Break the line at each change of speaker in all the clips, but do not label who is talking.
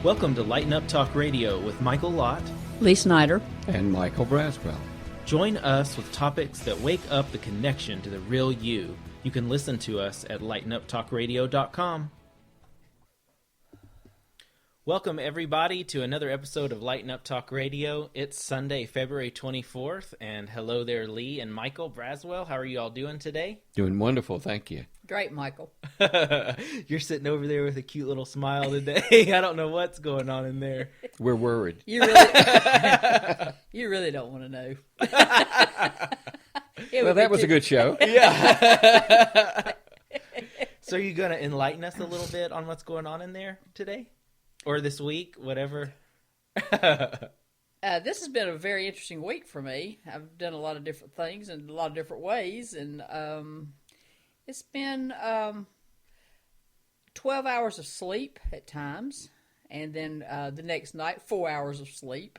Welcome to Lighten Up Talk Radio with Michael Lott,
Lee Snider,
and Michael Braswell.
Join us with topics that wake up the connection to the real you. You can listen to us at lightenuptalkradio.com. Welcome, everybody, to another episode of Lighten Up Talk Radio. It's Sunday, February 24th, and hello there, Lee and Michael Braswell. How are you all doing today?
Doing wonderful, thank you.
Great, Michael.
You're sitting over there with a cute little smile today. I don't know what's going on in there.
We're worried.
You really don't want to know.
Well, that was a good show.
Yeah. So are you going to enlighten us a little bit on what's going on in there today? Or this week, whatever.
This has been a very interesting week for me. I've done a lot of different things in a lot of different ways, and it's been 12 hours of sleep at times, and then the next night, 4 hours of sleep.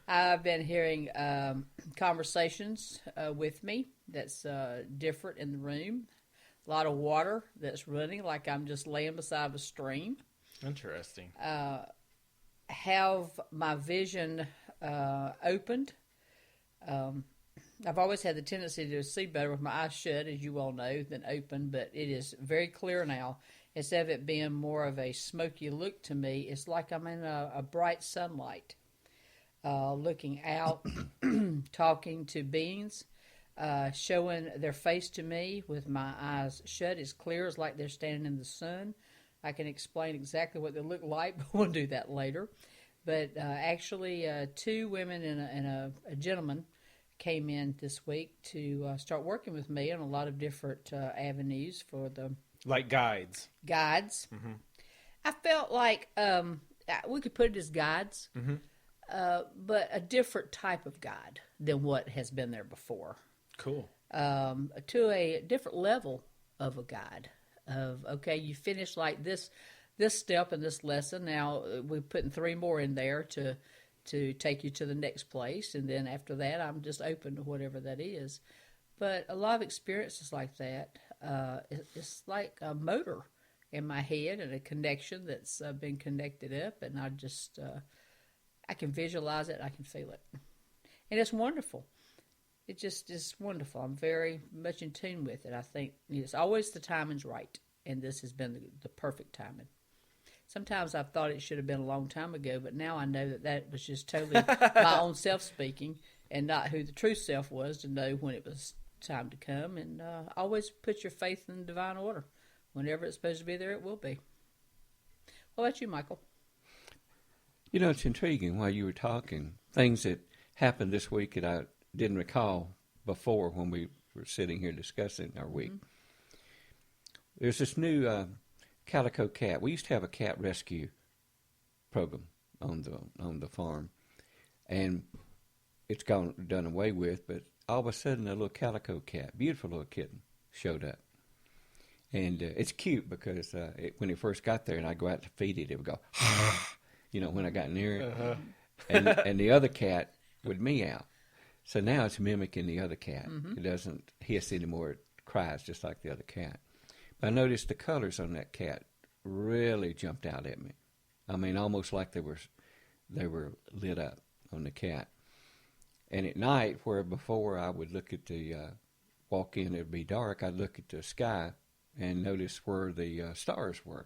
I've been hearing conversations with me that's different in the room. A lot of water that's running like I'm just laying beside a stream.
Interesting.
Have my vision opened. I've always had the tendency to see better with my eyes shut, as you all know, than open, but it is very clear now. Instead of it being more of a smoky look to me, it's like I'm in a bright sunlight, looking out, talking to beings, showing their face to me with my eyes shut as clear as like they're standing in the sun. I can explain exactly what they look like, but we'll do that later. But actually, two women and a gentleman came in this week to start working with me on a lot of different avenues for the...
Like guides.
Guides.
Mm-hmm.
I felt like we could put it as guides, but a different type of guide than what has been there before.
Cool.
To a different level of a guide. Of, okay, you finished like this step in this lesson. Now we're putting 3 more in there to take you to the next place, and then after that, I'm just open to whatever that is. But a lot of experiences like that, it's like a motor in my head and a connection that's been connected up, and I just I can visualize it, I can feel it, and it's wonderful. It just is wonderful. I'm very much in tune with it. I think it's always the timing's right, and this has been the perfect timing. Sometimes I've thought it should have been a long time ago, but now I know that was just totally my own self speaking and not who the true self was, to know when it was time to come. And always put your faith in divine order. Whenever it's supposed to be there, it will be. What about you, Michael?
You know, it's intriguing while you were talking. Things that happened this week that I didn't recall before when we were sitting here discussing our week. Mm-hmm. There's this new calico cat. We used to have a cat rescue program on the farm, and it's done away with. But all of a sudden, a little calico cat, beautiful little kitten, showed up, and it's cute because when it first got there, and I go out to feed it, it would go, when I got near it, and the other cat would meow. So now it's mimicking the other cat. Mm-hmm. It doesn't hiss anymore. It cries just like the other cat. But I noticed the colors on that cat really jumped out at me. I mean, almost like they were lit up on the cat. And at night, where before I would look at walk in, it'd be dark, I'd look at the sky and notice where the stars were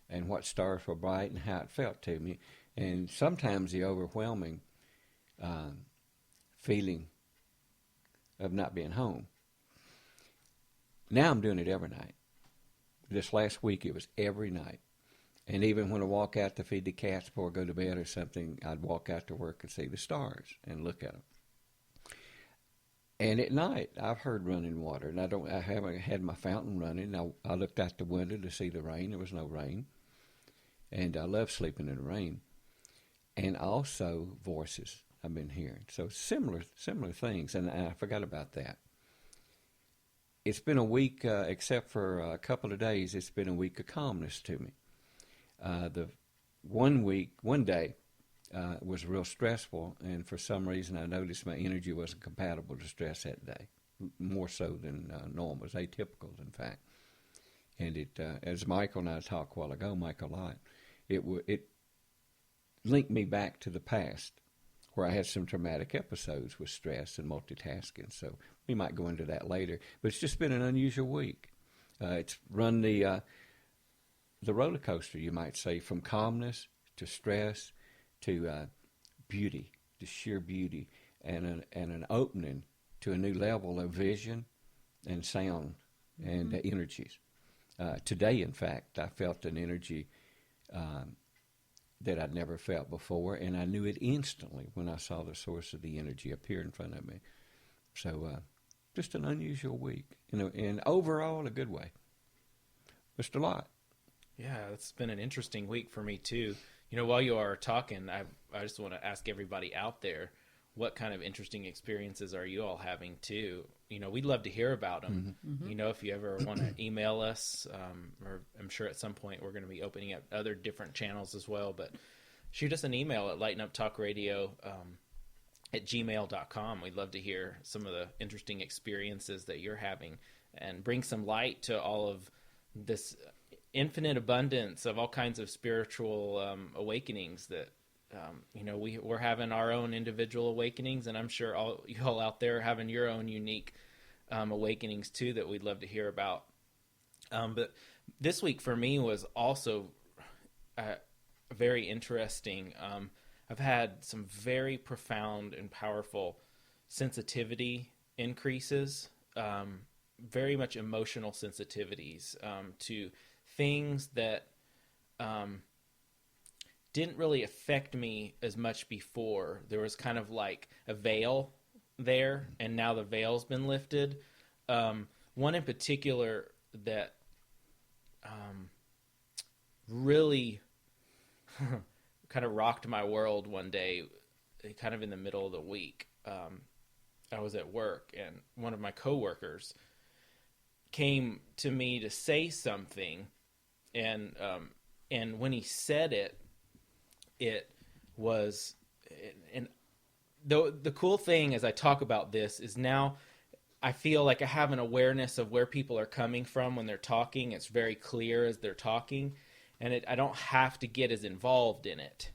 and what stars were bright and how it felt to me. And sometimes the overwhelming feeling of not being home. Now I'm doing it every night. This last week it was every night. And even when I walk out to feed the cats before I go to bed or something, I'd walk out to work and see the stars and look at them. And at night I've heard running water, and I haven't had my fountain running. I looked out the window to see the rain. There was no rain. And I love sleeping in the rain. And also voices I've been hearing. So similar things, and I forgot about that. It's been a week, except for a couple of days, it's been a week of calmness to me. The one day was real stressful, and for some reason I noticed my energy wasn't compatible to stress that day, more so than normal. It was atypical, in fact. And it, as Michael and I talked a while ago, Michael Lott, it linked me back to the past, where I had some traumatic episodes with stress and multitasking. So we might go into that later. But it's just been an unusual week. It's run the roller coaster, you might say, from calmness to stress to beauty, to sheer beauty, and an opening to a new level of vision and sound and energies. Today, in fact, I felt an energy that I'd never felt before, and I knew it instantly when I saw the source of the energy appear in front of me. So just an unusual week, and overall a good way. Mr. Lott.
Yeah, it's been an interesting week for me too. While you are talking, I just want to ask everybody out there, what kind of interesting experiences are you all having too? We'd love to hear about them. Mm-hmm. If you ever want to email us, or I'm sure at some point we're going to be opening up other different channels as well, but shoot us an email at lightenuptalkradio at gmail.com. We'd love to hear some of the interesting experiences that you're having and bring some light to all of this infinite abundance of all kinds of spiritual awakenings that we're having our own individual awakenings, and I'm sure all you all out there are having your own unique awakenings too that we'd love to hear about. But this week for me was also very interesting. I've had some very profound and powerful sensitivity increases, very much emotional sensitivities to things that didn't really affect me as much before. There was kind of like a veil there, and now the veil's been lifted. One in particular that really kind of rocked my world one day, kind of in the middle of the week. I was at work, and one of my coworkers came to me to say something, and when he said it, it was, and the cool thing as I talk about this is now I feel like I have an awareness of where people are coming from when they're talking. It's very clear as they're talking, and I don't have to get as involved in it.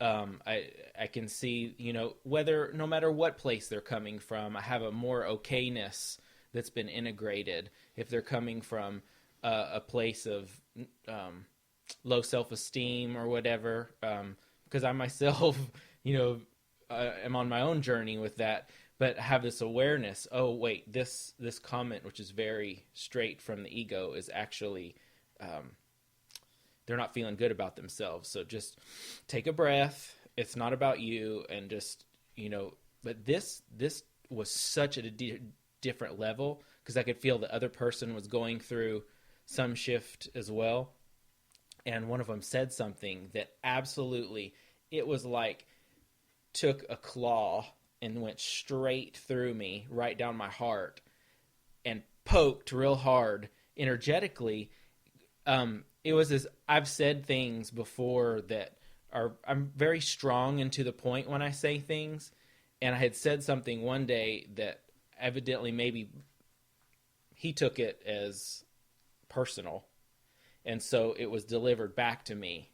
I can see, no matter what place they're coming from, I have a more okayness that's been integrated if they're coming from a place of low self-esteem or whatever, because I myself, am on my own journey with that, but have this awareness, oh, wait, this comment, which is very straight from the ego, is actually, they're not feeling good about themselves. So just take a breath. It's not about you. And just, but this was such at a different level, because I could feel the other person was going through some shift as well. And one of them said something that absolutely, it was like took a claw and went straight through me, right down my heart, and poked real hard energetically. It was as I've said things before that I'm very strong and to the point when I say things, and I had said something one day that evidently maybe he took it as personal, and so it was delivered back to me.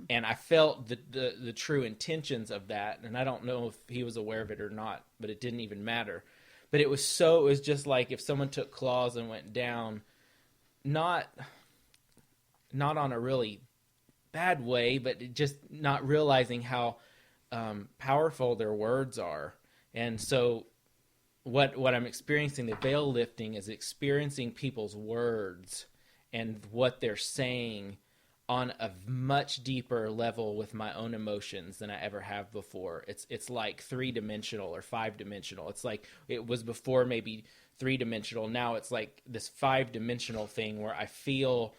And I felt the true intentions of that, and I don't know if he was aware of it or not, but it didn't even matter. But it was just like if someone took claws and went down, not on a really bad way, but just not realizing how powerful their words are. And so what I'm experiencing, the veil lifting, is experiencing people's words and what they're saying on a much deeper level with my own emotions than I ever have before. It's like 3-dimensional or 5-dimensional. It's like it was before maybe 3-dimensional. Now it's like this 5-dimensional thing where I feel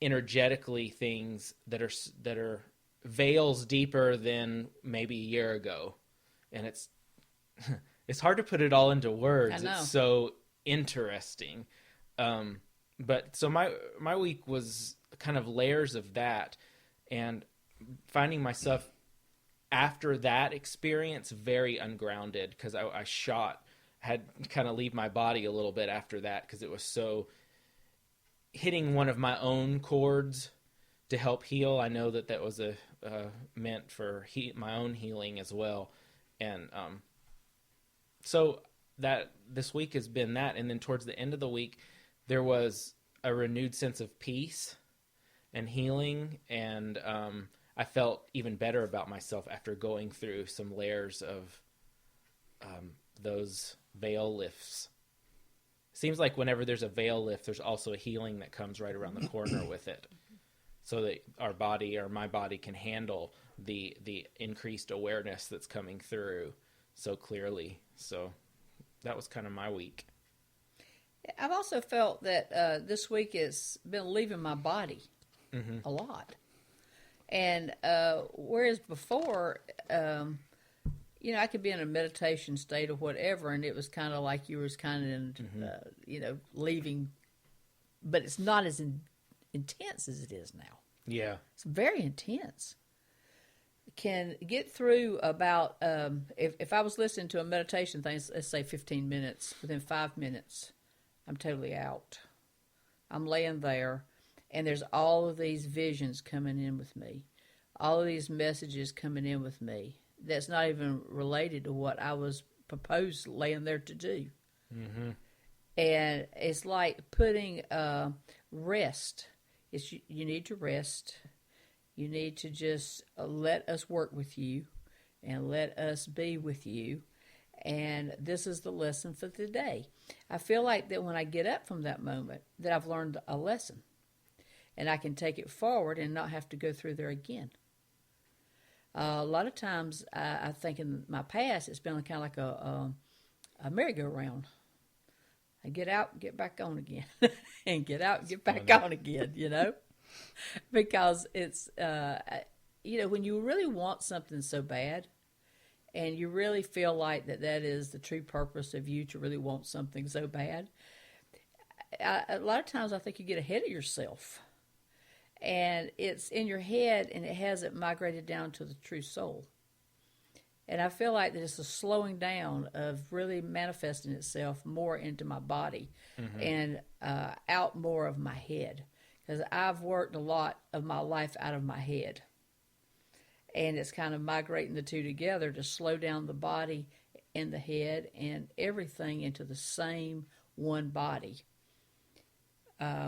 energetically things that are veils deeper than maybe a year ago. And it's hard to put it all into words. It's so interesting. But so my week was kind of layers of that, and finding myself after that experience very ungrounded, because I had kind of leave my body a little bit after that, because it was so hitting one of my own chords to help heal. I know that was meant for my own healing as well. And so that this week has been that. And then towards the end of the week, there was a renewed sense of peace and healing. And I felt even better about myself after going through some layers of those veil lifts. Seems like whenever there's a veil lift, there's also a healing that comes right around the corner with it, so that my body can handle the increased awareness that's coming through so clearly. So that was kind of my week.
I've also felt that this week has been leaving my body a lot. And whereas before, I could be in a meditation state or whatever, and it was kind of like you was kind of in, leaving, but it's not as intense as it is now.
Yeah.
It's very intense. Can get through about, if I was listening to a meditation thing, let's say 15 minutes, within 5 minutes, I'm totally out. I'm laying there, and there's all of these visions coming in with me, all of these messages coming in with me that's not even related to what I was proposed laying there to do. Mm-hmm. And it's like putting rest. You need to rest. You need to just let us work with you and let us be with you. And this is the lesson for today. I feel like that when I get up from that moment, that I've learned a lesson. And I can take it forward and not have to go through there again. A lot of times, I think in my past, it's been kind of like a merry-go-round. I get out, get back on again, and get out, get back on again, because it's, when you really want something so bad, and you really feel like that is the true purpose of you to really want something so bad, a lot of times I think you get ahead of yourself. And it's in your head, and it hasn't migrated down to the true soul. And I feel like that it's a slowing down of really manifesting itself more into my body and out more of my head. Because I've worked a lot of my life out of my head. And it's kind of migrating the two together to slow down the body and the head and everything into the same one body.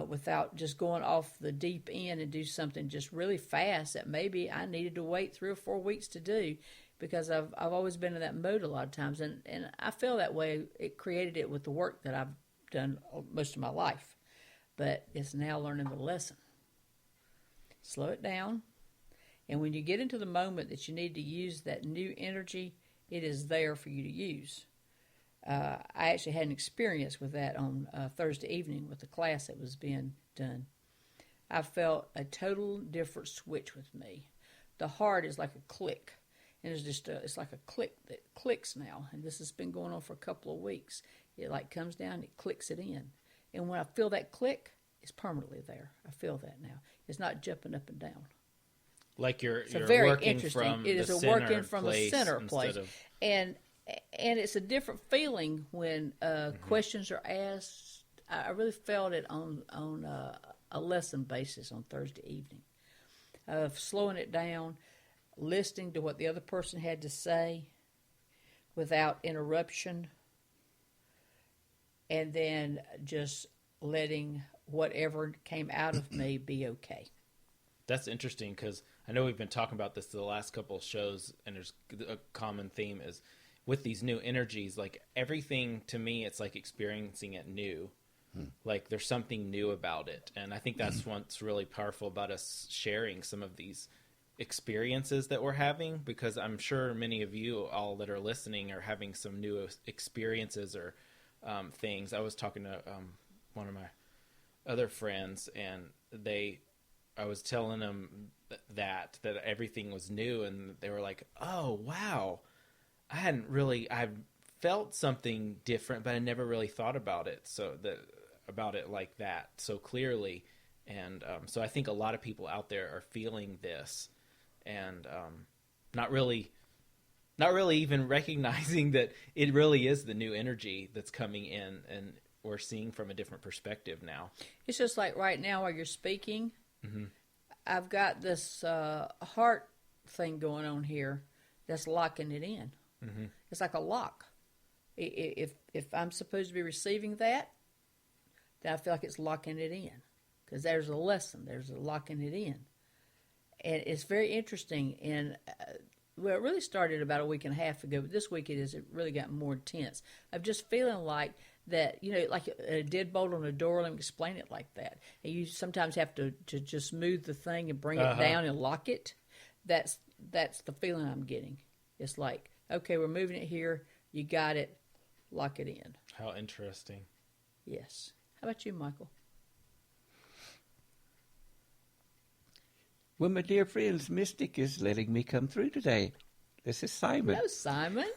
Without just going off the deep end and do something just really fast that maybe I needed to wait 3 or 4 weeks to do, because I've always been in that mode a lot of times, and I feel that way. It created it with the work that I've done most of my life, but it's now learning the lesson. Slow it down, and when you get into the moment that you need to use that new energy, it is there for you to use. I actually had an experience with that on Thursday evening with the class that was being done. I felt a total different switch with me. The heart is like a click, and it's like a click that clicks now. And this has been going on for a couple of weeks. It like comes down, it clicks it in, and when I feel that click, it's permanently there. I feel that now. It's not jumping up and down.
Like you're
very
working
interesting.
from
It is
the
a
center
working from a center place, and it's a different feeling when questions are asked. I really felt it on a lesson basis on Thursday evening, of slowing it down, listening to what the other person had to say without interruption, and then just letting whatever came out of me be okay.
That's interesting, because I know we've been talking about this the last couple of shows, and there's a common theme is with these new energies, like everything to me, it's like experiencing it new. Like there's something new about it. And I think that's what's really powerful about us sharing some of these experiences that we're having, because I'm sure many of you all that are listening are having some new experiences or things. I was talking to one of my other friends, and I was telling them that everything was new, and they were like, oh, wow. I felt something different, but I never really thought about it. About it like that so clearly. And so I think a lot of people out there are feeling this and not really even recognizing that it really is the new energy that's coming in, and we're seeing from a different perspective now.
It's just like right now while you're speaking, I've got this heart thing going on here that's locking it in.
Mm-hmm.
It's like a lock. If I'm supposed to be receiving that, then I feel like it's locking it in because there's a lesson. There's a locking it in, and it's very interesting. And well, it really started about a week and a half ago, but this week it really got more intense. I'm just feeling like that, like a deadbolt on a door. Let me explain it like that. And you sometimes have to just move the thing and bring it down and lock it. That's the feeling I'm getting. It's like, okay, we're moving it here. You got it. Lock it in.
How interesting.
Yes. How about you, Michael?
Well, my dear friends, Mystic is letting me come through today. This is Simon.
Hello, Simon.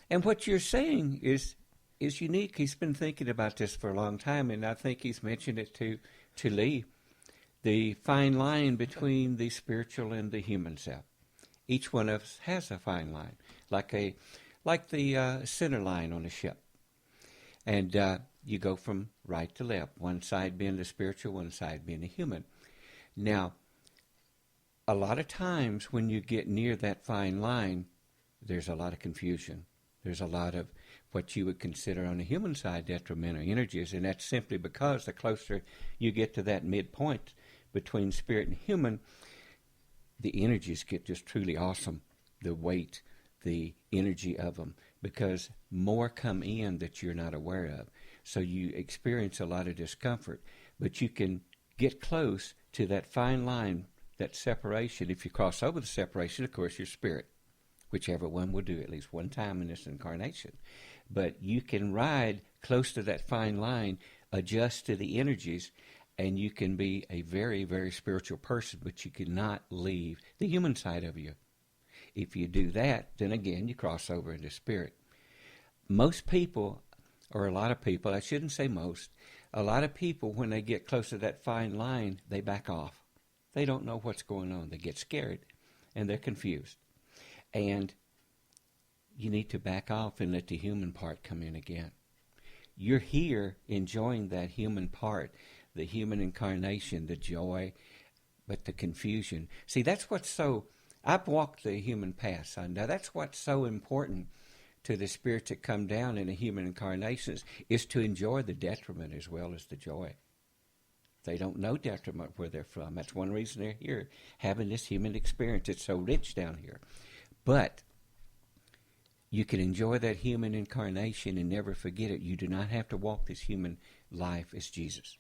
And what you're saying is unique. He's been thinking about this for a long time, and I think he's mentioned it to Lee. The fine line between the spiritual and the human self. Each one of us has a fine line, like the center line on a ship. And you go from right to left, one side being the spiritual, one side being the human. Now, a lot of times when you get near that fine line, there's a lot of confusion. There's a lot of what you would consider on the human side detrimental energies, and that's simply because the closer you get to that midpoint between spirit and human, the energies get just truly awesome. The weight, the energy of them, because more come in that you're not aware of. So you experience a lot of discomfort, but you can get close to that fine line, that separation. If you cross over the separation, of course, your spirit, whichever one will do at least one time in this incarnation. But you can ride close to that fine line, adjust to the energies, and you can be a very, very spiritual person, but you cannot leave the human side of you. If you do that, then again, you cross over into spirit. Most people, or a lot of people, I shouldn't say most, a lot of people, when they get close to that fine line, they back off. They don't know what's going on. They get scared, and they're confused. And you need to back off and let the human part come in again. You're here enjoying that human part, the human incarnation, the joy, but the confusion. See, that's what's so... I've walked the human path, son. Now, that's what's so important to the spirits that come down in the human incarnations, is to enjoy the detriment as well as the joy. They don't know detriment where they're from. That's one reason they're here, having this human experience. It's so rich down here. But you can enjoy that human incarnation and never forget it. You do not have to walk this human life as Jesus.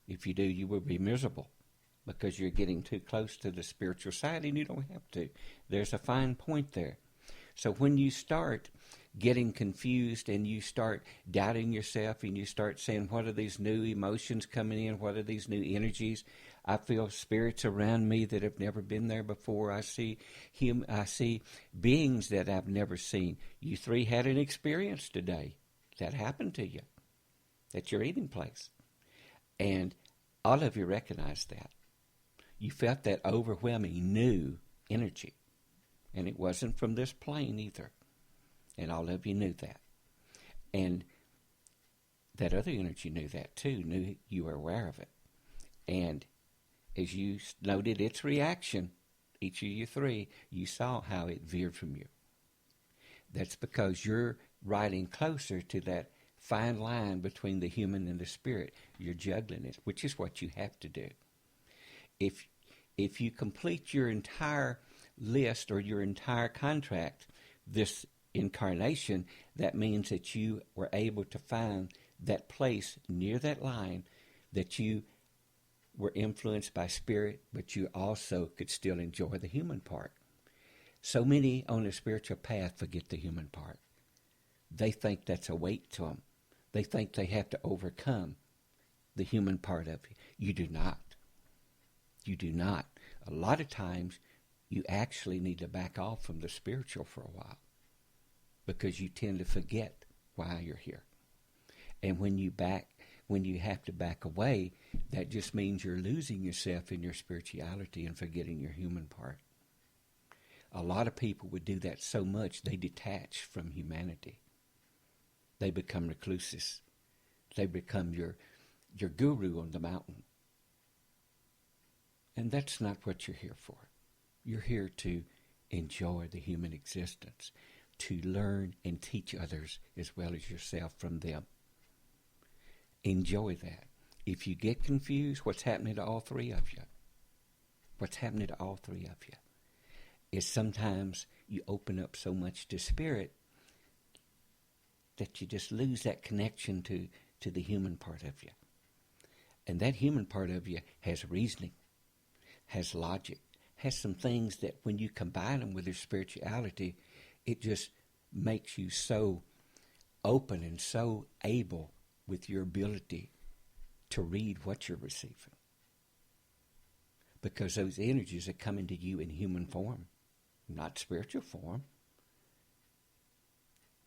If you do, you will be miserable because you're getting too close to the spiritual side, and you don't have to. There's a fine point there. So when you start getting confused and you start doubting yourself and you start saying, what are these new emotions coming in? What are these new energies? I feel spirits around me that have never been there before. I see beings that I've never seen. You three had an experience today. That happened to you at your eating place. And all of you recognized that. You felt that overwhelming new energy. And it wasn't from this plane either. And all of you knew that. And that other energy knew that too, knew you were aware of it. And as you noted its reaction, each of you three, you saw how it veered from you. That's because you're riding closer to that fine line between the human and the spirit. You're juggling it, which is what you have to do. If you complete your entire list or your entire contract this incarnation, that means that you were able to find that place near that line, that you were influenced by spirit, but you also could still enjoy the human part. So many on the spiritual path forget the human part. They think that's a weight to them. They think they have to overcome the human part of you. You do not. You do not. A lot of times, you actually need to back off from the spiritual for a while because you tend to forget why you're here. And when you have to back away, that just means you're losing yourself in your spirituality and forgetting your human part. A lot of people would do that so much they detach from humanity. They become recluses. They become your guru on the mountain. And that's not what you're here for. You're here to enjoy the human existence, to learn and teach others as well as yourself from them. Enjoy that. If you get confused, what's happening to all three of you? What's happening to all three of you is sometimes you open up so much to spirit that you just lose that connection to the human part of you. And that human part of you has reasoning, has logic, has some things that when you combine them with your spirituality, it just makes you so open and so able with your ability to read what you're receiving. Because those energies are coming to you in human form, not spiritual form.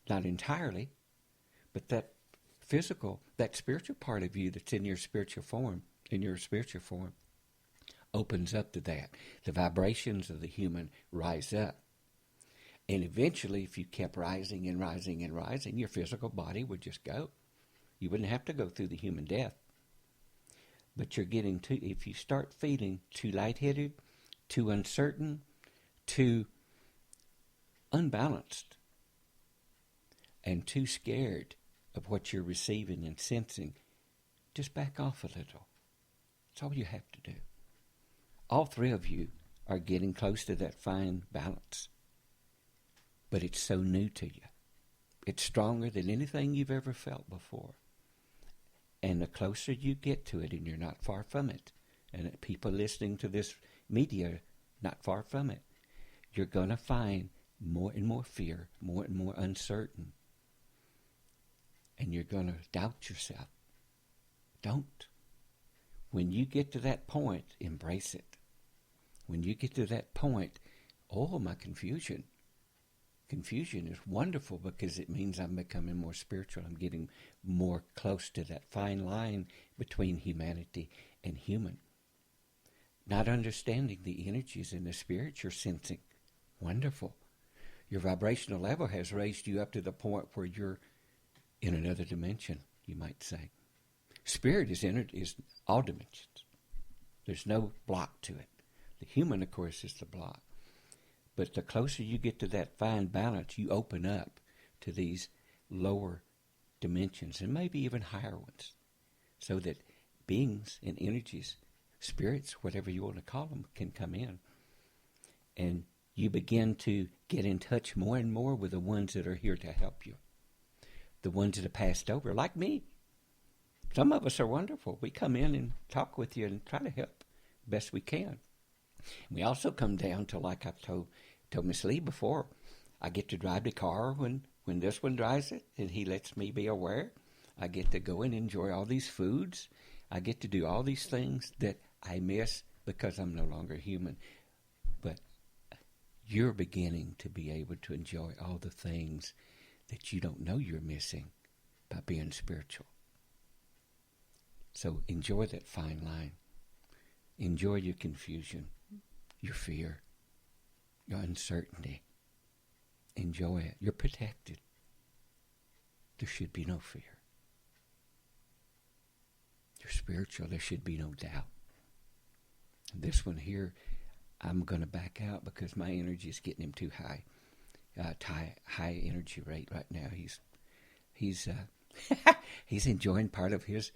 Not entirely, but that physical, that spiritual part of you that's in your spiritual form, opens up to that. The vibrations of the human rise up. And eventually, if you kept rising and rising and rising, your physical body would just go. You wouldn't have to go through the human death. But you're getting too, if you start feeling too lightheaded, too uncertain, too unbalanced, and too scared of what you're receiving and sensing, just back off a little. That's all you have to do. All three of you are getting close to that fine balance. But it's so new to you. It's stronger than anything you've ever felt before. And the closer you get to it, and you're not far from it, and people listening to this media, not far from it, you're going to find more and more fear, more and more uncertain. And you're going to doubt yourself. Don't. When you get to that point, embrace it. When you get to that point, oh, my confusion. Confusion is wonderful because it means I'm becoming more spiritual. I'm getting more close to that fine line between humanity and human. Not understanding the energies and the spirits you're sensing. Wonderful. Your vibrational level has raised you up to the point where you're in another dimension, you might say. Spirit is all dimensions. There's no block to it. The human, of course, is the block. But the closer you get to that fine balance, you open up to these lower dimensions and maybe even higher ones. So that beings and energies, spirits, whatever you want to call them, can come in. And you begin to get in touch more and more with the ones that are here to help you. The ones that have passed over, like me. Some of us are wonderful. We come in and talk with you and try to help the best we can. We also come down to, like I've told Miss Lee before, I get to drive the car when this one drives it, and he lets me be aware. I get to go and enjoy all these foods. I get to do all these things that I miss because I'm no longer human. But you're beginning to be able to enjoy all the things that you don't know you're missing by being spiritual. So enjoy that fine line. Enjoy your confusion, your fear, your uncertainty. Enjoy it. You're protected. There should be no fear. You're spiritual. There should be no doubt. And this one here, I'm going to back out because my energy is getting him too high. High energy rate right now. He's enjoying part of his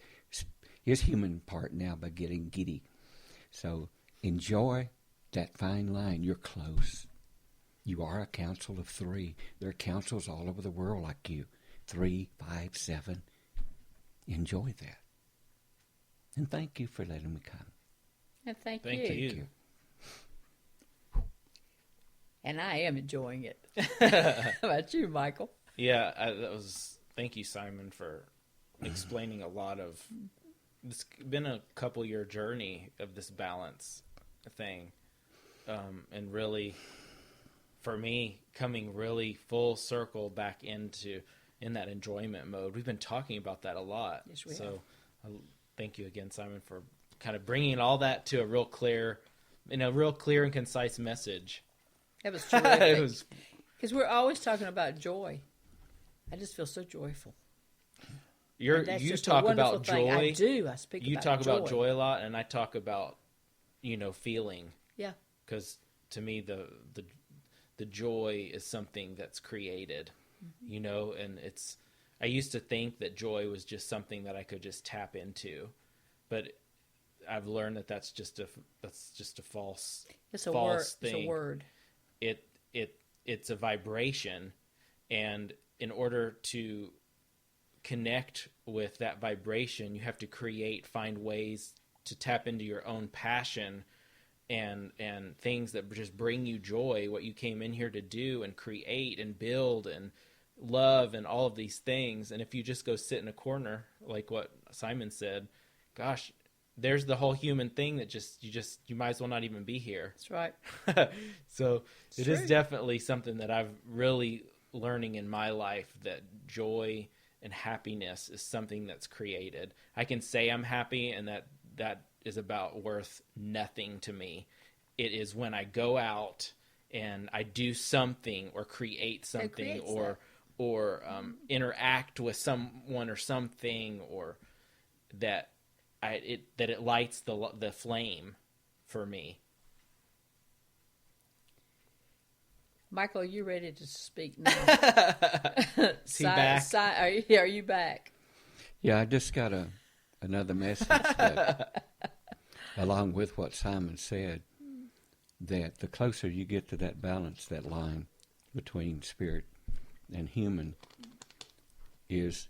human part now by getting giddy. So enjoy that fine line. You're close. You are a council of three. There are councils all over the world like you. 3, 5, 7. Enjoy that. And thank you for letting me come.
And thank you.
Thank you.
And I am enjoying it. How about you, Michael?
Yeah, thank you, Simon, for explaining a lot of. It's been a couple-year journey of this balance thing, and really, for me, coming really full circle back in that enjoyment mode. We've been talking about that a lot.
Yes, we have.
So, thank you again, Simon, for kind of bringing all that to a real clear and concise message.
That was terrific. Because we're always talking about joy. I just feel so joyful.
You talk about joy.
I do. I speak
You
about
talk
joy.
about joy a lot, and I talk about feeling.
Yeah.
Because to me, the joy is something that's created, and I used to think that joy was just something that I could just tap into, but I've learned that that's just a false
It's
thing.
a word.
It's a vibration, and in order to connect with that vibration, you have to find ways to tap into your own passion and things that just bring you joy, what you came in here to do and create and build and love and all of these things. And if you just go sit in a corner, like what Simon said, gosh, there's the whole human thing that you might as well not even be here.
That's right.
So
It's
it
true.
is definitely something that I've really learning in my life, that joy and happiness is something that's created. I can say I'm happy, and that is about worth nothing to me. It is when I go out and I do something or create something or interact with someone or something, or that it lights the flame for me.
Michael, are you ready to speak now?
Is he back?
Are you back?
Yeah, I just got another message that, along with what Simon said, that the closer you get to that balance, that line between spirit and human, is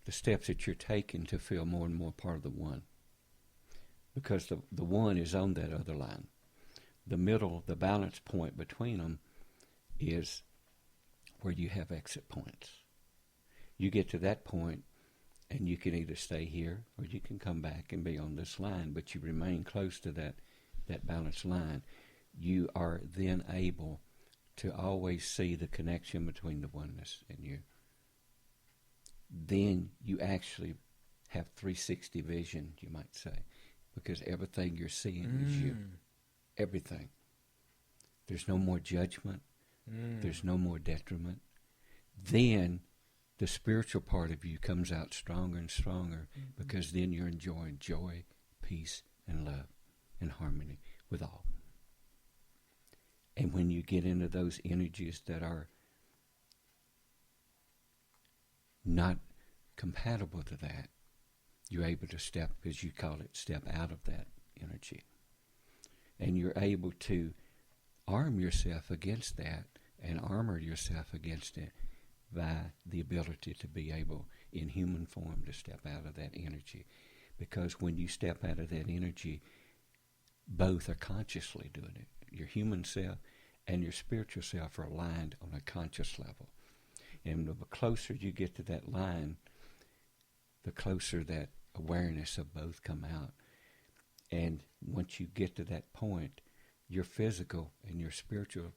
the steps that you're taking to feel more and more part of the one. Because the one is on that other line. The middle, the balance point between them, is where you have exit points. You get to that point, and you can either stay here or you can come back and be on this line, but you remain close to that balanced line. You are then able to always see the connection between the oneness and you. Then you actually have 360 vision, you might say, because everything you're seeing is you. Everything. There's no more judgment. There's no more detriment. Then the spiritual part of you comes out stronger and stronger, because then you're enjoying joy, peace, and love and harmony with all. And when you get into those energies that are not compatible to that, you're able to step, as you call it, step out of that energy. And you're able to arm yourself against that and armor yourself against it by the ability to be able, in human form, to step out of that energy. Because when you step out of that energy, both are consciously doing it. Your human self and your spiritual self are aligned on a conscious level. And the closer you get to that line, the closer that awareness of both come out. And once you get to that point, your physical and your spiritual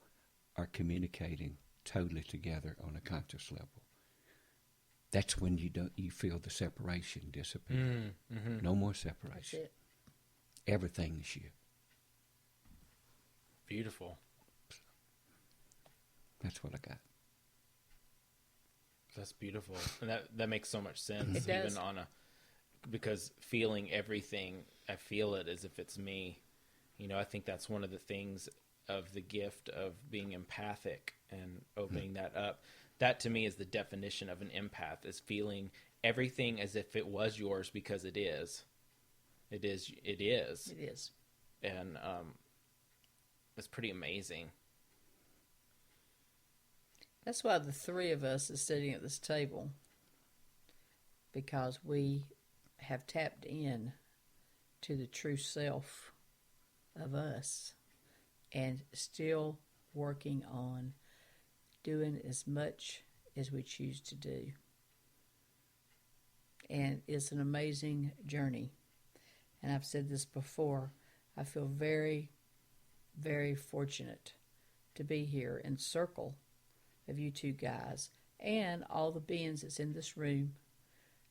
are communicating totally together on a conscious level. That's when you feel the separation disappear. No more separation.
That's it.
Everything is you.
Beautiful.
That's what I got.
That's beautiful, and that makes so much sense.
It does.
Even because feeling everything, I feel it as if it's me. I think that's one of the things of the gift of being empathic and opening that up. That to me is the definition of an empath: is feeling everything as if it was yours, because it is. It is. It is.
It is.
And it's pretty amazing.
That's why the three of us is sitting at this table, because we have tapped in to the true self of us and still working on doing as much as we choose to do. And it's an amazing journey. And I've said this before, I feel very, very fortunate to be here in circle of you two guys and all the beings that's in this room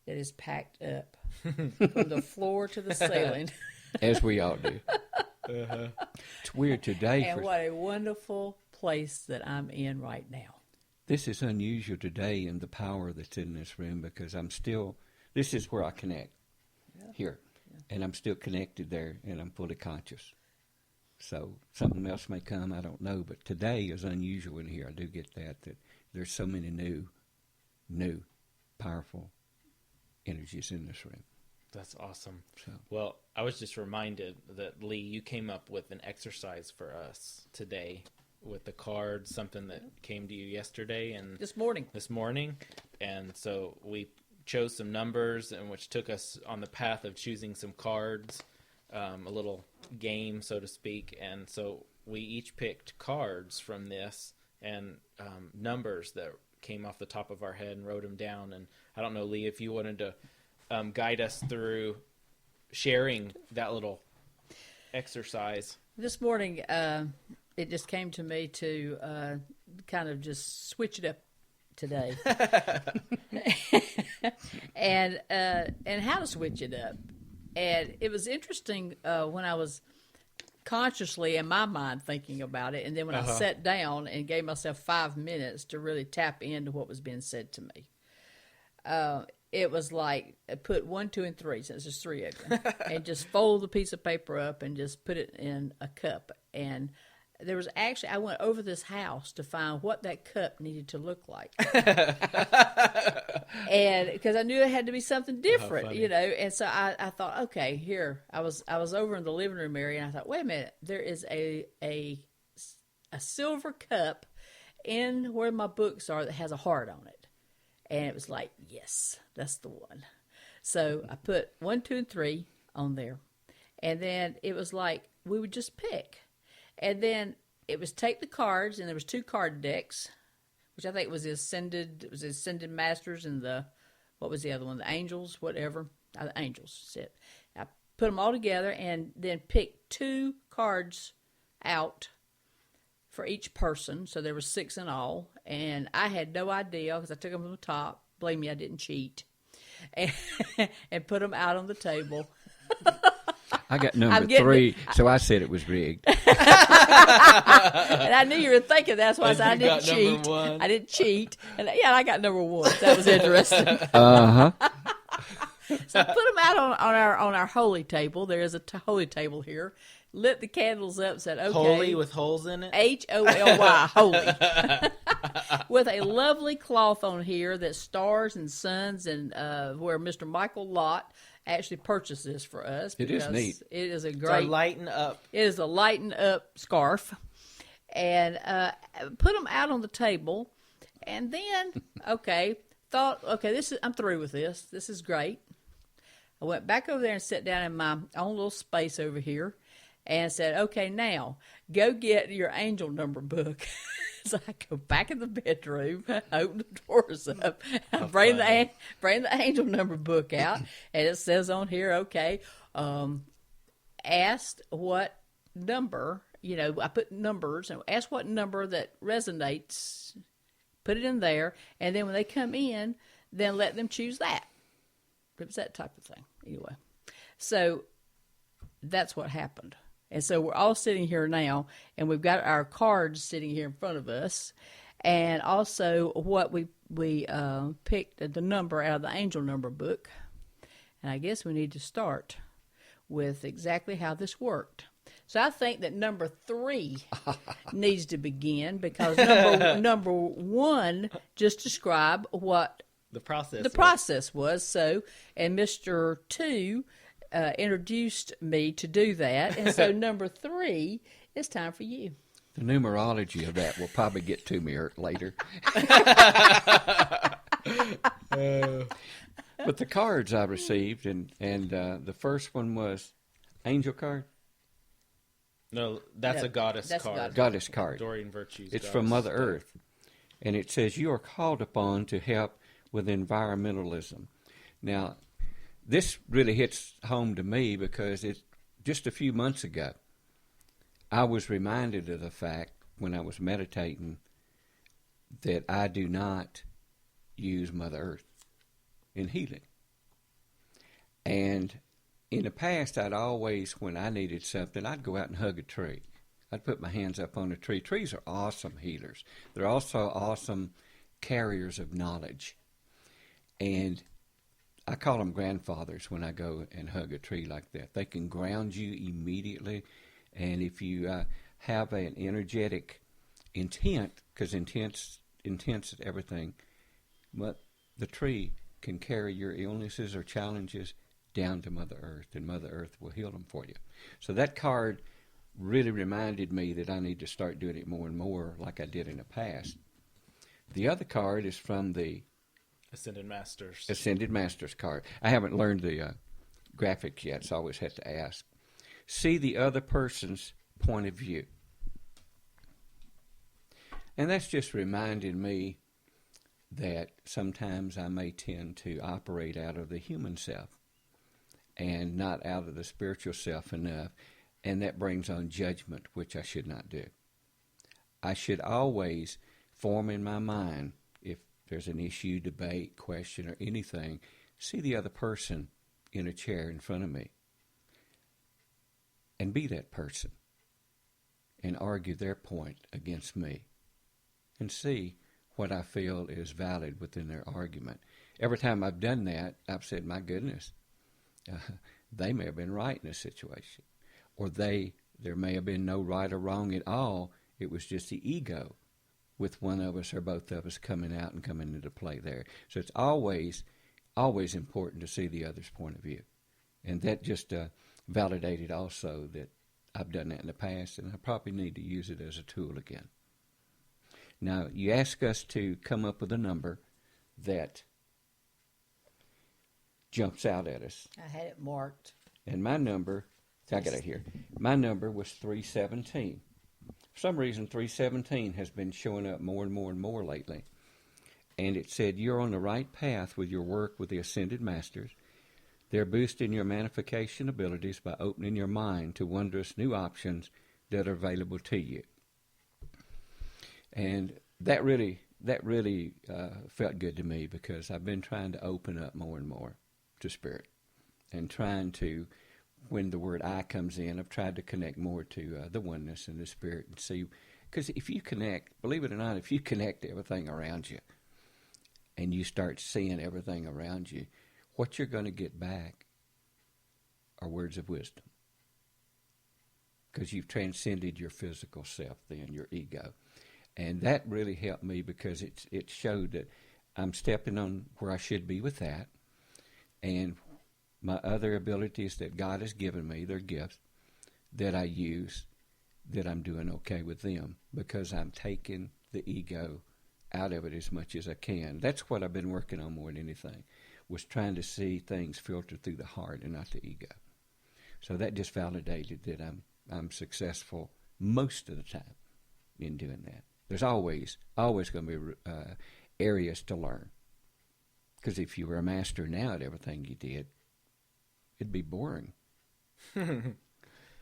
that is packed up from the floor to the ceiling.
As we all do. It's weird today.
And what a wonderful place that I'm in right now.
This is unusual today in the power that's in this room, because this is where I connect.
Yeah.
Here.
Yeah.
and I'm still connected there, and I'm fully conscious. So something else may come, I don't know. But today is unusual in here. I do get that there's so many new, powerful energies in this room.
That's awesome.
So.
Well, I was just reminded that, Lee, you came up with an exercise for us today with the cards, something that came to you yesterday and
This morning.
And so we chose some numbers, and which took us on the path of choosing some cards, a little game, so to speak. And so we each picked cards from this and numbers that came off the top of our head and wrote them down. And I don't know, Lee, if you wanted to guide us through sharing that little exercise.
This morning, it just came to me to kind of just switch it up today, and how to switch it up. And it was interesting when I was consciously in my mind thinking about it, and then when I sat down and gave myself 5 minutes to really tap into what was being said to me. It was like put 1, 2, and 3, since there's 3 of them, and just fold the piece of paper up and just put it in a cup. And there was actually, I went over this house to find what that cup needed to look like. And because I knew it had to be something different, you know. And so I thought, okay, here, I was over in the living room area, and I thought, wait a minute, there is a silver cup in where my books are that has a heart on it. And it was like, yes, that's the one. So I put 1, 2, and 3 on there. And then it was like we would just pick. And then it was take the cards, and there was 2 card decks, which I think was the Ascended Masters and what was the other one? The Angels, whatever. The Angels, that's it. I put them all together and then picked 2 cards out for each person. So there were 6 in all. And I had no idea because I took them from the top. Blame me, I didn't cheat. And put them out on the table.
I got number 3, so I said it was rigged.
And I knew you were thinking that's why I said I didn't cheat. I didn't cheat. And yeah, I got number 1. That was interesting.
Uh-huh.
So I put them out on our holy table. There is a holy table here. Lit the candles up, said, okay.
Holy with holes in it?
H-O-L-Y, holy. With a lovely cloth on here that's stars and suns, and where Mr. Michael Lott actually purchased this for us.
It is neat.
It is a
It's
great.
lighten up.
It is a lighten up scarf. And put them out on the table. And then, thought, I'm through with this. This is great. I went back over there and sat down in my own little space over here and said, okay, now go get your angel number book. So I go back in the bedroom, open the doors up, bring the angel number book out, and it says on here, asked what number, I put numbers, and ask what number that resonates, put it in there, and then when they come in, then let them choose that. It was that type of thing, anyway. So that's what happened. And so we're all sitting here now, and we've got our cards sitting here in front of us, and also what we picked the number out of the angel number book. And I guess we need to start with exactly how this worked. So I think that number 3 needs to begin, because number 1 just described what
the process
was. So, and Mr. 2 introduced me to do that, and so number 3 is time for you.
The numerology of that will probably get to me later. But the cards I received, and the first one was angel card.
No, that's a goddess card.
Goddess card.
Dorian Virtues.
It's from Mother Earth, and it says you are called upon to help with environmentalism. Now, this really hits home to me because it's just a few months ago, I was reminded of the fact when I was meditating that I do not use Mother Earth in healing. And in the past, I'd always, when I needed something, I'd go out and hug a tree. I'd put my hands up on a tree. Trees are awesome healers. They're also awesome carriers of knowledge. And I call them grandfathers when I go and hug a tree like that. They can ground you immediately, and if you have an energetic intent, because intent's everything, but the tree can carry your illnesses or challenges down to Mother Earth, and Mother Earth will heal them for you. So that card really reminded me that I need to start doing it more and more like I did in the past. The other card is from the
Ascended
Masters card. I haven't learned the graphics yet, so I always have to ask. See the other person's point of view. And that's just reminding me that sometimes I may tend to operate out of the human self and not out of the spiritual self enough, and that brings on judgment, which I should not do. I should always form in my mind, if there's an issue, debate, question, or anything, see the other person in a chair in front of me and be that person and argue their point against me and see what I feel is valid within their argument. Every time I've done that, I've said, my goodness, they may have been right in this situation. Or there may have been no right or wrong at all. It was just the ego with one of us or both of us coming out and coming into play there. So it's always important to see the other's point of view. And that just validated also that I've done that in the past, and I probably need to use it as a tool again. Now, you ask us to come up with a number that jumps out at us.
I had it marked.
And my number, I got it here. My number was 317. For some reason, 317 has been showing up more and more and more lately. And it said, you're on the right path with your work with the Ascended Masters. They're boosting your manifestation abilities by opening your mind to wondrous new options that are available to you. And that really felt good to me, because I've been trying to open up more and more to Spirit, and trying to, when the word I comes in, I've tried to connect more to the oneness and the Spirit, and see, because if you connect, believe it or not, if you connect to everything around you and you start seeing everything around you, what you're going to get back are words of wisdom, because you've transcended your physical self then, your ego. And that really helped me, because it showed that I'm stepping on where I should be with that. And my other abilities that God has given me, they're gifts that I use, that I'm doing okay with them, because I'm taking the ego out of it as much as I can. That's what I've been working on more than anything, was trying to see things filtered through the heart and not the ego. So that just validated that I'm successful most of the time in doing that. There's always going to be areas to learn. Because if you were a master now at everything you did, it'd be boring.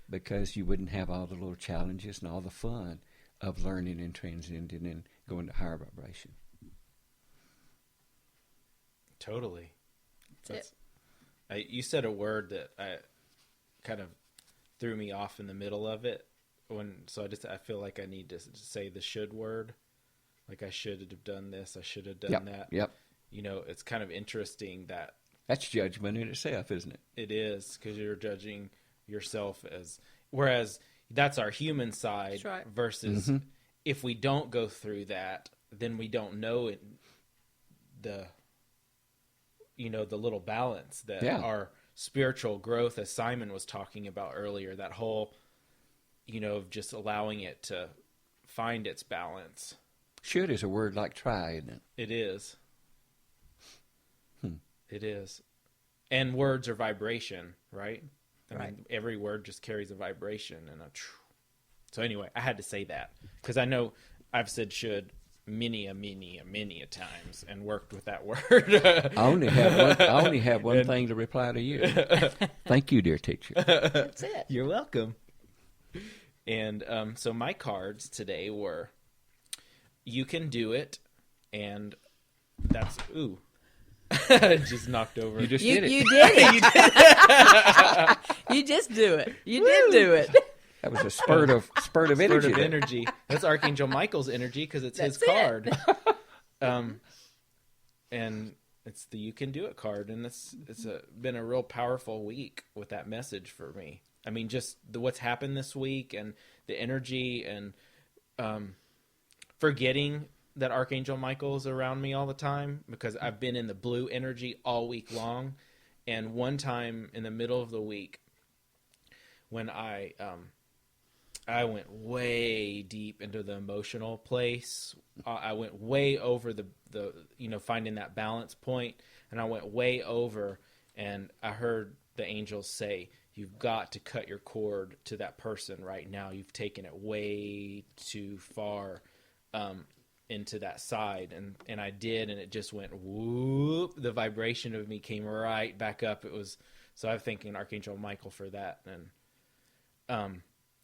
Because you wouldn't have all the little challenges and all the fun of learning and transcending and going to higher vibration.
Totally. You said a word that I kind of threw me off in the middle of it. I feel like I need to say the should word. Like, I should have done this, I should have done that.
Yep.
You know, it's kind of interesting that...
That's judgment in itself, isn't it?
It is, because you're judging yourself as... Whereas that's our human side.
That's right.
Versus if we don't go through that, then we don't know the little balance that our spiritual growth, as Simon was talking about earlier, that whole, of just allowing it to find its balance.
Should is a word like try, isn't it?
It is. It is. And words are vibration, right? I mean, every word just carries a vibration. So anyway, I had to say that, because I know I've said should many a times and worked with that word.
I only have one thing to reply to you. Thank you, dear teacher.
That's it.
You're welcome. And so my cards today were, you can do it, and that's, ooh. Just knocked over.
You just did it.
You did it. You just do it. You did do it.
That was a spurt of energy.
Spurt of energy. That's Archangel Michael's energy, because it's his card. And it's the You Can Do It card, and been a real powerful week with that message for me. I mean, just what's happened this week and the energy and forgetting that Archangel Michael is around me all the time, because I've been in the blue energy all week long. And one time in the middle of the week when I went way deep into the emotional place. I went way over the finding that balance point, and I went way over, and I heard the angels say, "You've got to cut your cord to that person right now. You've taken it way too far into that side." And I did, and it just went whoop. The vibration of me came right back up. So I'm thanking Archangel Michael for that.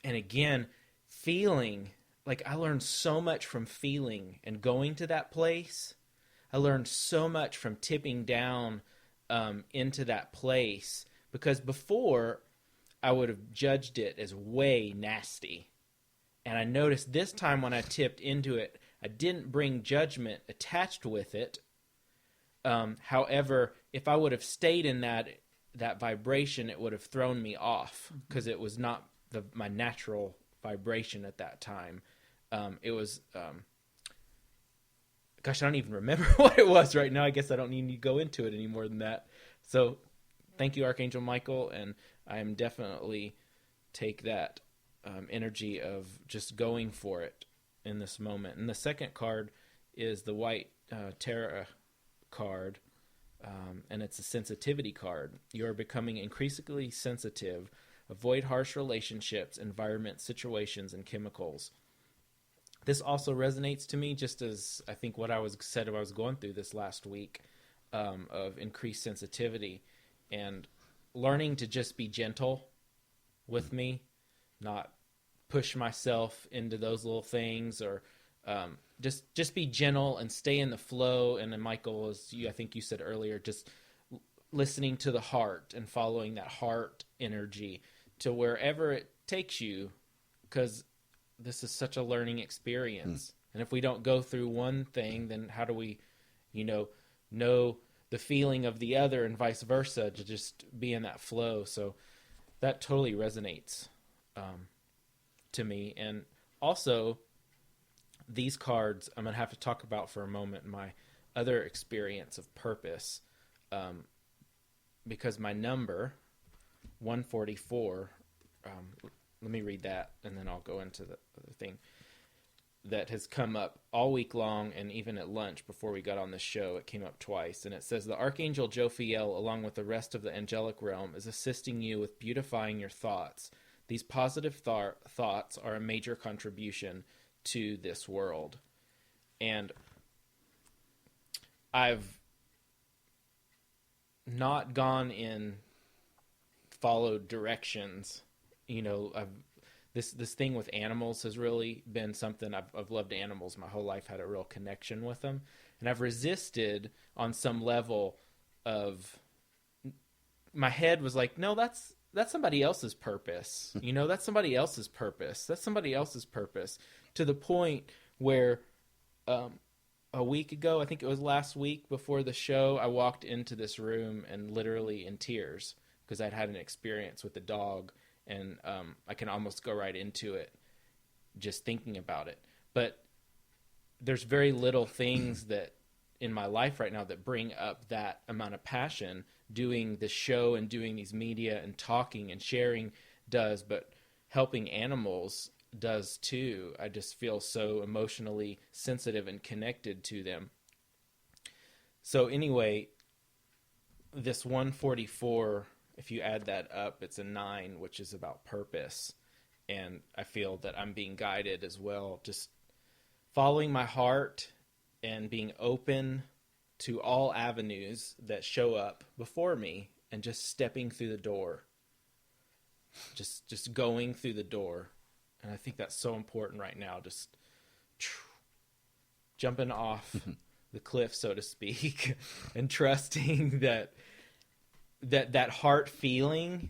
And again, feeling, like I learned so much from feeling and going to that place. I learned so much from tipping down into that place, because before I would have judged it as way nasty. And I noticed this time when I tipped into it, I didn't bring judgment attached with it. However, if I would have stayed in that vibration, it would have thrown me off, because it was not my natural vibration at that time. It was, gosh, I don't even remember what it was right now. I guess I don't need to go into it any more than that. So thank you, Archangel Michael. And I am definitely take that energy of just going for it in this moment. And the second card is the white Terra card. And it's a sensitivity card. You are becoming increasingly sensitive. Avoid harsh relationships, environments, situations, and chemicals. This also resonates to me, just as I think what I was going through this last week, of increased sensitivity and learning to just be gentle with me, not push myself into those little things, or just be gentle and stay in the flow. And then Michael, I think you said earlier, just listening to the heart and following that heart energy to wherever it takes you, because this is such a learning experience. And if we don't go through one thing, then how do we, know the feeling of the other, and vice versa, to just be in that flow? So that totally resonates to me. And also, these cards I'm going to have to talk about for a moment, my other experience of purpose, because my number 144, let me read that and then I'll go into the other thing that has come up all week long, and even at lunch before we got on this show, it came up twice. And it says, the Archangel Jophiel, along with the rest of the angelic realm, is assisting you with beautifying your thoughts. These positive thoughts are a major contribution to this world. And I've not gone in followed directions. This thing with animals has really been something. I've loved animals my whole life, had a real connection with them, and I've resisted on some level of, my head was like, no, that's somebody else's purpose. That's somebody else's purpose. That's somebody else's purpose. To the point where a week ago, I think it was last week before the show, I walked into this room and literally in tears, because I'd had an experience with the dog, and I can almost go right into it just thinking about it. But there's very little things that in my life right now that bring up that amount of passion. Doing the show and doing these media and talking and sharing does, but helping animals does too. I just feel so emotionally sensitive and connected to them. So anyway, this 144, if you add that up, it's a 9, which is about purpose. And I feel that I'm being guided as well, just following my heart and being open to all avenues that show up before me, and just stepping through the door, just going through the door. And I think that's so important right now, just jumping off the cliff, so to speak, and trusting that heart feeling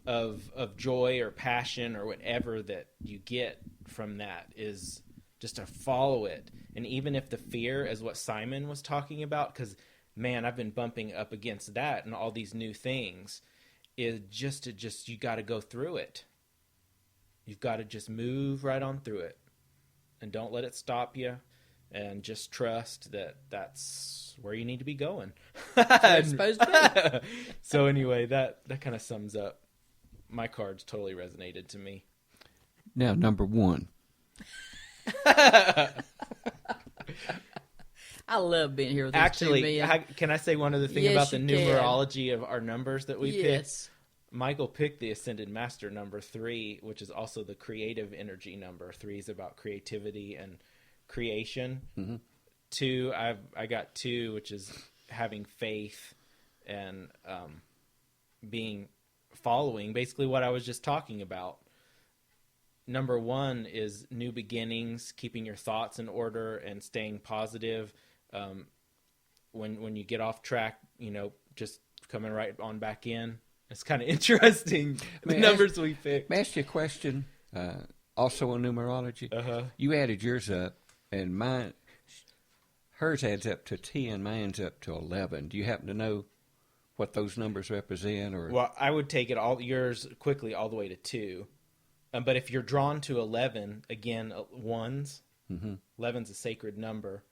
of joy or passion or whatever that you get from that is just to follow it. And even if the fear is what Simon was talking about, because man, I've been bumping up against that and all these new things, is you got to go through it. You've got to just move right on through it, and don't let it stop you, and just trust that that's where you need to be going.
That's where it's supposed to be.
So anyway, that kind of sums up. My cards totally resonated to me.
Now, number 1.
I love being here with these
Actually,
two men.
can I say one other thing
Yes,
about the
you can.
numerology of our numbers that we picked?
Yes.
Michael picked the Ascended Master number 3, which is also the creative energy number. 3 is about creativity and creation. Mm-hmm. 2, I got 2, which is having faith and following basically what I was just talking about. Number 1 is new beginnings, keeping your thoughts in order and staying positive. When you get off track, just coming right on back in. It's kind of interesting, the numbers we picked.
May I ask you a question, also on numerology?
Uh-huh.
You added yours up, and hers adds up to 10, mine's up to 11. Do you happen to know what those numbers represent? Or
Well, I would take yours quickly all the way to 2. But if you're drawn to 11, again, ones, 11's a sacred number,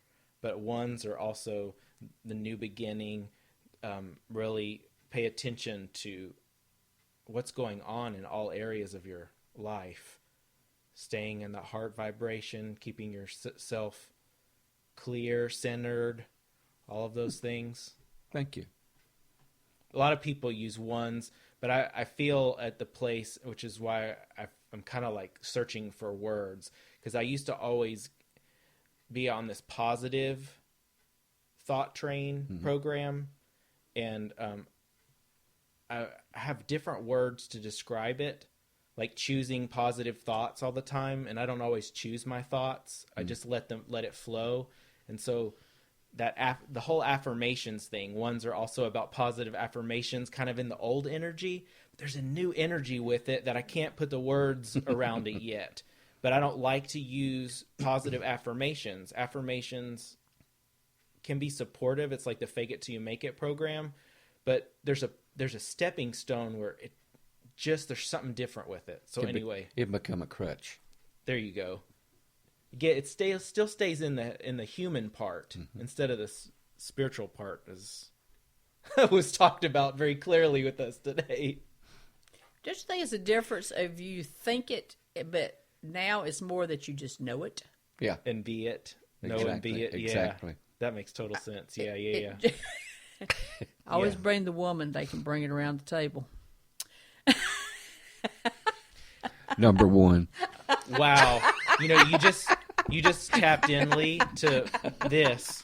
but ones are also the new beginning. Really pay attention to what's going on in all areas of your life. Staying in the heart vibration, keeping yourself clear, centered, all of those things.
Thank you.
A lot of people use ones, but I feel at the place, which is why I'm kind of like searching for words, because I used to always be on this positive thought train program, and I have different words to describe it, like choosing positive thoughts all the time, and I don't always choose my thoughts. I just let it flow. And so the whole affirmations thing, ones are also about positive affirmations, kind of in the old energy. There's a new energy with it that I can't put the words around it yet. But I don't like to use positive affirmations. Affirmations can be supportive. It's like the fake it till you make it program. But there's a stepping stone where there's something different with it. So anyway,
it become a crutch.
There you go. It still stays in the human part instead of the spiritual part, as was talked about very clearly with us today.
Don't you think it's a difference if you think it, but now it's more that you just know it?
Yeah.
And be it. Know
Exactly.
and be it.
Exactly.
Yeah. That makes total sense. Yeah.
Always bring the woman. They can bring it around the table.
Number 1. Wow. You just tapped in, Lee, to this.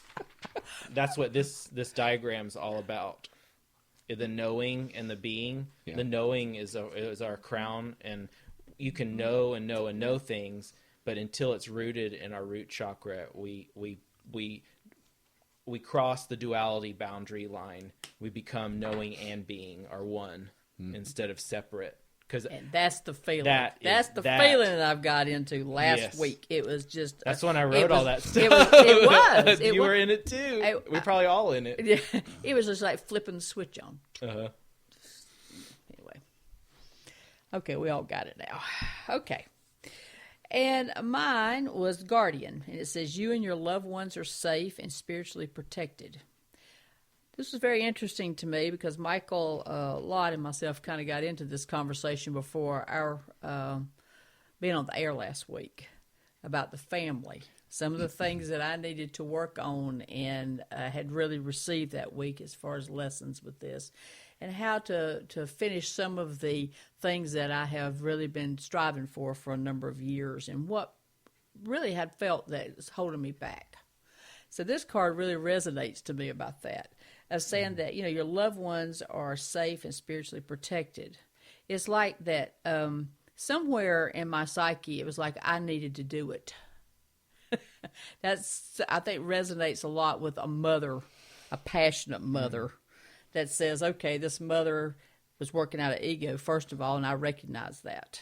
That's what this diagram's all about. The knowing and the being. Yeah. The knowing is our crown, and you can know and know and know things, but until it's rooted in our root chakra, we cross the duality boundary line. We become knowing and being are one instead of separate.
And that's the feeling. That's the feeling that I've got into last week. It was just.
That's when I wrote all that stuff.
It was.
You were in it too. We're probably all in it.
Yeah, it was just like flipping the switch on.
Uh-huh.
Anyway. Okay, we all got it now. Okay. And mine was Guardian. And it says, you and your loved ones are safe and spiritually protected. This was very interesting to me because Michael, Lott, and myself kind of got into this conversation before our being on the air last week about the family. Some of the things that I needed to work on and had really received that week as far as lessons with this, and how to finish some of the things that I have really been striving for a number of years, and what really had felt that was holding me back. So this card really resonates to me about that. Of saying that, your loved ones are safe and spiritually protected. It's like that somewhere in my psyche, it was like I needed to do it. That's, I think, resonates a lot with a mother, a passionate mother that says, okay, this mother was working out of ego, first of all, and I recognize that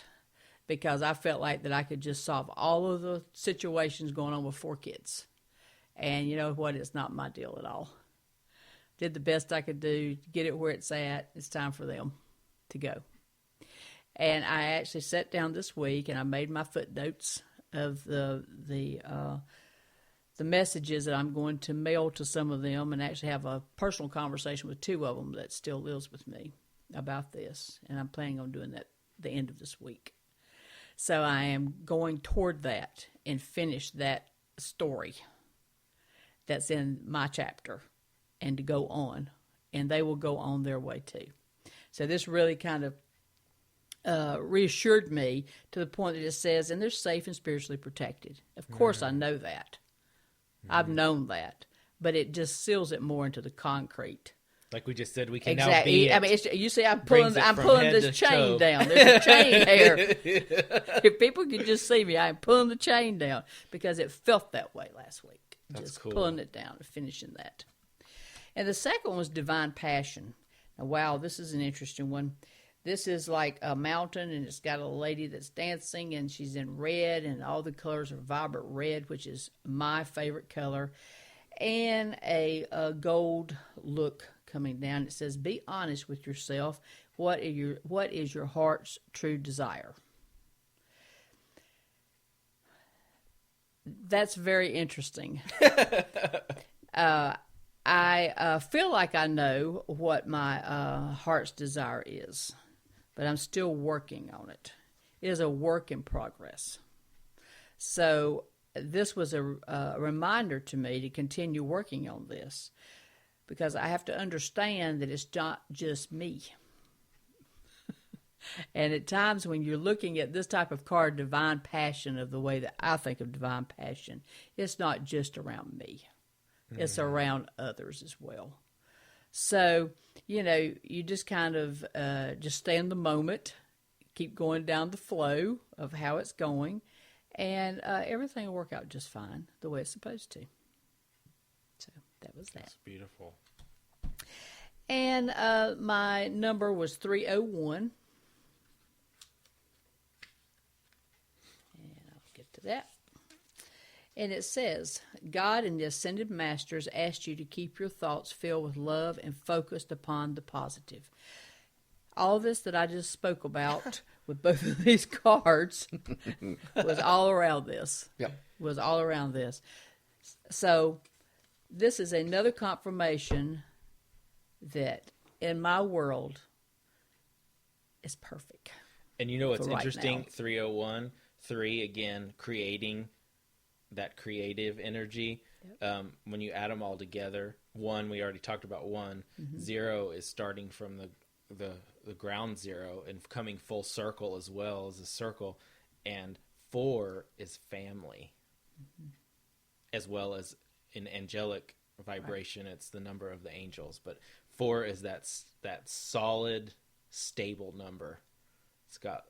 because I felt like that I could just solve all of the situations going on with 4 kids. And you know what? It's not my deal at all. did the best I could do to get it where it's at. It's time for them to go. And I actually sat down this week and I made my footnotes of the messages that I'm going to mail to some of them, and actually have a personal conversation with two of them that still lives with me about this. And I'm planning on doing that the end of this week. So I am going toward that and finish that story that's in my chapter and to go on. And they will go on their way too. So this really kind of reassured me to the point that it says, and they're safe and spiritually protected. Of course, I know that. I've known that. But it just seals it more into the concrete.
Like we just said, we can
Exactly.
now be it.
I mean, you see, I'm pulling this chain
toe.
down. There's a chain here. If people could just see me, I'm pulling the chain down because it felt that way last week.
That's
Just
cool.
pulling it down and finishing that. And the second one was divine passion. Now, wow, this is an interesting one. This is like a mountain, and it's got a lady that's dancing, and she's in red, and all the colors are vibrant red, which is my favorite color, and a gold look coming down. It says, "Be honest with yourself. What is your heart's true desire?" That's very interesting. I feel like I know what my heart's desire is, but I'm still working on it. It is a work in progress. So this was a reminder to me to continue working on this, because I have to understand that it's not just me. And at times when you're looking at this type of card, divine passion, of the way that I think of divine passion, it's not just around me. It's around others as well. So, you just kind of just stay in the moment, keep going down the flow of how it's going, and everything will work out just fine the way it's supposed to. So that was that.
That's beautiful.
And my number was 301. And I'll get to that. And it says, God and the Ascended Masters asked you to keep your thoughts filled with love and focused upon the positive. All this that I just spoke about with both of these cards was all around this.
Yep.
Was all around this. So this is another confirmation that in my world is perfect.
And you know what's
For right
interesting?
now.
301, 3, again, creating that creative energy.
Yep.
When you add them all together, 1, we already talked about 1. 0 is starting from the ground zero and coming full circle as well as a circle. And 4 is family, as well as in angelic vibration. Right. It's the number of the angels. But 4 is that solid, stable number. It's got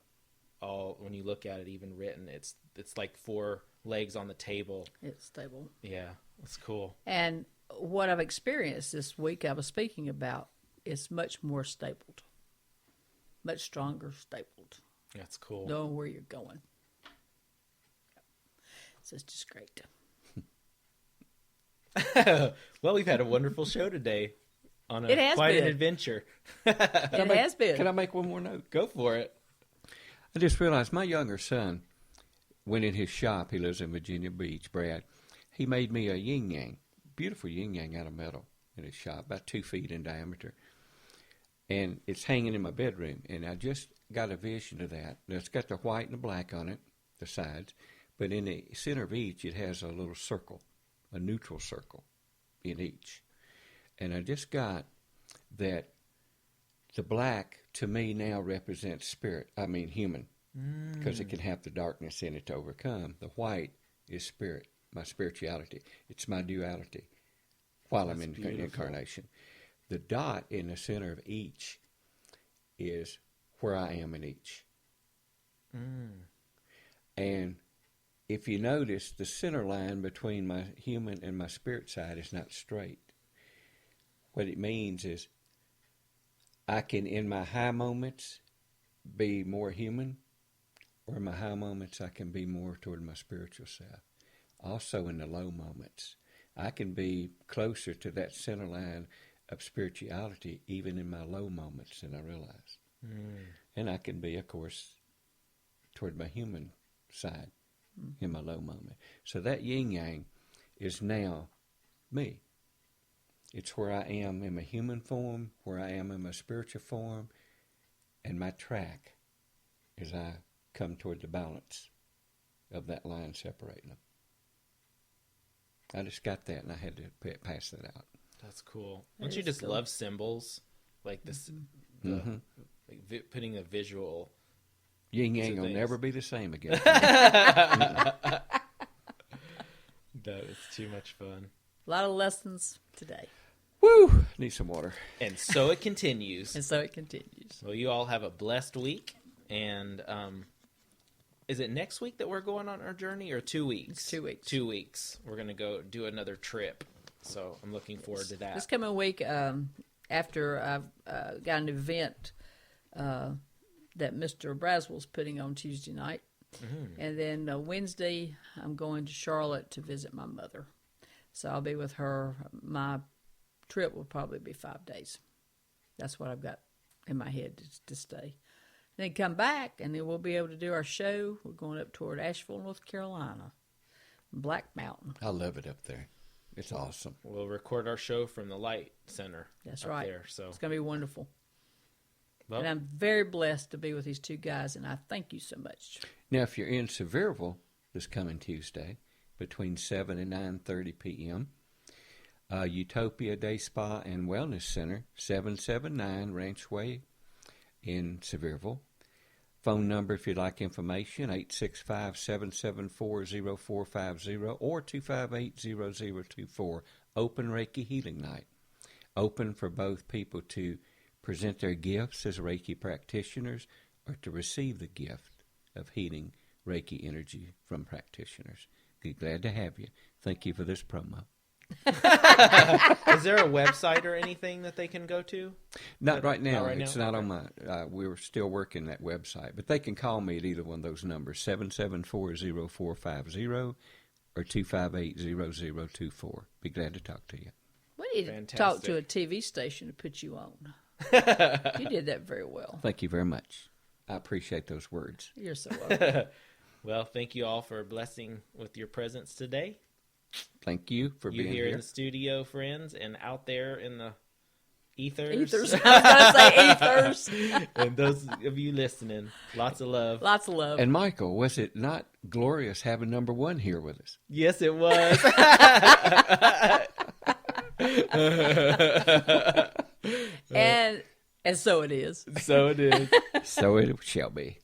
all, when you look at it, even written, it's like 4 legs on the table.
It's stable.
Yeah, that's cool.
And what I've experienced this week I was speaking about is much more stabled. Much stronger stabled.
That's cool.
Knowing where you're going. So it's just great.
Well, we've had a wonderful show today on
It has
quite
been.
an adventure.
It has been.
Can I make one more note?
Go for it.
I just realized my younger son went in his shop. He lives in Virginia Beach, Brad. He made me a yin-yang, beautiful yin-yang out of metal in his shop, about 2 feet in diameter. And it's hanging in my bedroom. And I just got a vision of that. Now, it's got the white and the black on it, the sides. But in the center of each, it has a little circle, a neutral circle in each. And I just got that the black, to me, now represents spirit. I mean human. Because it can have the darkness in it to overcome. The white is spirit, my spirituality. It's my duality while I'm in incarnation. The dot in the center of each is where I am in each. And if you notice, the center line between my human and my spirit side is not straight. What it means is I can, in my high moments, be more human, or in my high moments, I can be more toward my spiritual self. Also in the low moments, I can be closer to that center line of spirituality even in my low moments than I realize. And I can be, of course, toward my human side in my low moment. So that yin-yang is now me. It's where I am in my human form, where I am in my spiritual form, and my track as I come toward the balance of that line separating them. I just got that, and I had to pass that out.
That's cool.
That
Don't you
is
just
cool.
love symbols? Like this, like putting a visual.
Yin-yang will
things.
never be the same again.
That is too much fun.
A lot of lessons today.
Woo! Need some water.
And so it continues.
And so it continues.
Well, you all have a blessed week. And is it next week that we're going on our journey, or 2 weeks?
It's 2 weeks.
2 weeks. We're going to go do another trip. So I'm looking forward to that.
This coming week, after I've got an event that Mr. Braswell's putting on Tuesday night. And then Wednesday, I'm going to Charlotte to visit my mother. So I'll be with her. My trip will probably be 5 days. That's what I've got in my head to stay. And then come back, and then we'll be able to do our show. We're going up toward Asheville, North Carolina, Black Mountain.
I love it up there. It's awesome.
We'll record our show from the Light Center.
That's
up
right.
There, so.
It's going to be wonderful.
Well,
And I'm very blessed to be with these two guys, and I thank you so much.
Now, if you're in Sevierville this coming Tuesday, between 7 and 9:30 p.m., Utopia Day Spa and Wellness Center, 779 Ranch Way in Sevierville. Phone number, if you'd like information, 865-774-0450 or 258-0024. Open Reiki Healing Night. Open for both people to present their gifts as Reiki practitioners or to receive the gift of healing Reiki energy from practitioners. Be glad to have you. Thank you for this promo.
is there a website or anything that they can go to?
Not right now.
Not right
It's
now?
not on my. We're still working that website, but they can call me at either one of those numbers: 774-0450 or 258-0024. Be glad to talk to you.
We need to
Fantastic.
talk to a TV station to put you on. You did that very well.
Thank you very much. I appreciate those words.
You're so welcome.
Well, thank you all for blessing with your presence today.
Thank you for
You
being
here
here.
in the studio, friends, and out there in the ethers.
Ethers. I was going to say ethers.
And those of you listening, lots of love.
Lots of love.
And Michael, was it not glorious having number one here with us?
Yes, it was.
And so it is.
So it is.
So it shall be.